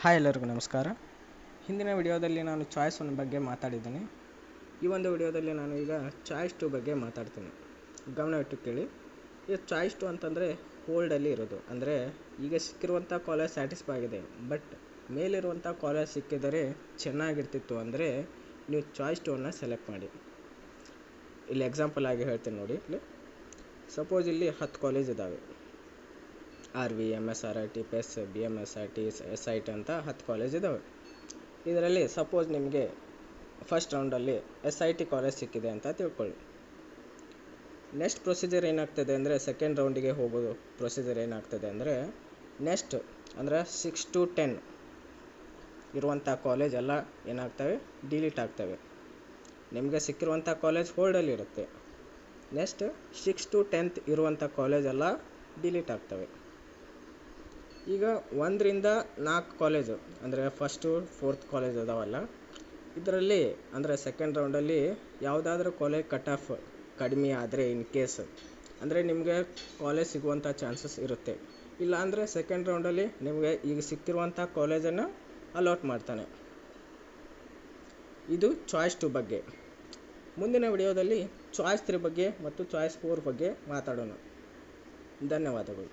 Hi ಎಲ್ಲರಿಗೂ ನಮಸ್ಕಾರ. ಹಿಂದಿನ ವಿಡಿಯೋದಲ್ಲಿ ನಾನು ಚಾಯ್ಸ್ 1 ಬಗ್ಗೆ ಮಾತಾಡಿದ್ದೀನಿ. ಈ ಒಂದು ವಿಡಿಯೋದಲ್ಲಿ ನಾನು ಈಗ ಚಾಯ್ಸ್ 2 ಬಗ್ಗೆ ಮಾತಾಡ್ತೀನಿ. ಗಮನವಿಟ್ಟು ಕೇಳಿ. ಈ ಚಾಯ್ಸ್ 2 ಅಂತಂದರೆ ಹೋಲ್ಡಲ್ಲಿ ಇರೋದು. ಅಂದರೆ ಈಗ ಸಿಕ್ಕಿರುವಂಥ ಕಾಲೇಜ್ ಸ್ಯಾಟಿಸ್ಫೈ ಆಗಿದೆ, ಬಟ್ ಮೇಲಿರುವಂಥ ಕಾಲೇಜ್ ಸಿಕ್ಕಿದರೆ ಚೆನ್ನಾಗಿರ್ತಿತ್ತು ಅಂದರೆ ನೀವು ಚಾಯ್ಸ್ 2 ಸೆಲೆಕ್ಟ್ ಮಾಡಿ. ಇಲ್ಲಿ ಎಕ್ಸಾಂಪಲ್ ಆಗಿ ಹೇಳ್ತೀನಿ ನೋಡಿ. ಇಲ್ಲಿ ಸಪೋಸ್ ಇಲ್ಲಿ 10 ಕಾಲೇಜ್ ಇದ್ದಾವೆ. RV, MSRIT, PES, BMSIT, SIT ಅಂತ 10 ಕಾಲೇಜ್ ಇದ್ದಾವೆ. ಇದರಲ್ಲಿ ಸಪೋಸ್ ನಿಮಗೆ ಫಸ್ಟ್ ರೌಂಡಲ್ಲಿ SIT ಕಾಲೇಜ್ ಸಿಕ್ಕಿದೆ ಅಂತ ತಿಳ್ಕೊಳ್ಳಿ. ನೆಕ್ಸ್ಟ್ ಪ್ರೊಸೀಜರ್ ಏನಾಗ್ತದೆ ಅಂದರೆ, ಸೆಕೆಂಡ್ ರೌಂಡಿಗೆ ಹೋಗೋದು ಪ್ರೊಸೀಜರ್ ಏನಾಗ್ತದೆ ಅಂದರೆ, ನೆಕ್ಸ್ಟ್ ಅಂದರೆ 6 to 10 ಇರುವಂಥ ಕಾಲೇಜ್ ಎಲ್ಲ ಏನಾಗ್ತವೆ, ಡಿಲೀಟ್ ಆಗ್ತವೆ. ನಿಮಗೆ ಸಿಕ್ಕಿರುವಂಥ ಕಾಲೇಜ್ ಹೋಲ್ಡಲ್ಲಿ ಇರುತ್ತೆ. ನೆಕ್ಸ್ಟ್ 6 to 10 ಇರುವಂಥ ಕಾಲೇಜ್ ಎಲ್ಲ ಡಿಲೀಟ್ ಆಗ್ತವೆ. ಈಗ 1 ರಿಂದ 4 ಕಾಲೇಜು ಅಂದರೆ ಫಸ್ಟು 4th ಕಾಲೇಜ್ ಅದಾವಲ್ಲ, ಇದರಲ್ಲಿ ಅಂದರೆ ಸೆಕೆಂಡ್ ರೌಂಡಲ್ಲಿ ಯಾವುದಾದ್ರೂ ಕಾಲೇಜ್ ಕಟ್ ಆಫ್ ಕಡಿಮೆ ಆದರೆ ಇನ್ ಕೇಸ್ ಅಂದರೆ ನಿಮಗೆ ಕಾಲೇಜ್ ಸಿಗುವಂಥ ಚಾನ್ಸಸ್ ಇರುತ್ತೆ. ಇಲ್ಲ ಅಂದರೆ ಸೆಕೆಂಡ್ ರೌಂಡಲ್ಲಿ ನಿಮಗೆ ಈಗ ಸಿಕ್ಕಿರುವಂಥ ಕಾಲೇಜನ್ನು ಅಲಾಟ್ ಮಾಡ್ತಾನೆ. ಇದು ಚಾಯ್ಸ್ 2 ಬಗ್ಗೆ. ಮುಂದಿನ ವಿಡಿಯೋದಲ್ಲಿ ಚಾಯ್ಸ್ 3 ಬಗ್ಗೆ ಮತ್ತು ಚಾಯ್ಸ್ 4 ಬಗ್ಗೆ ಮಾತಾಡೋಣ. ಧನ್ಯವಾದಗಳು.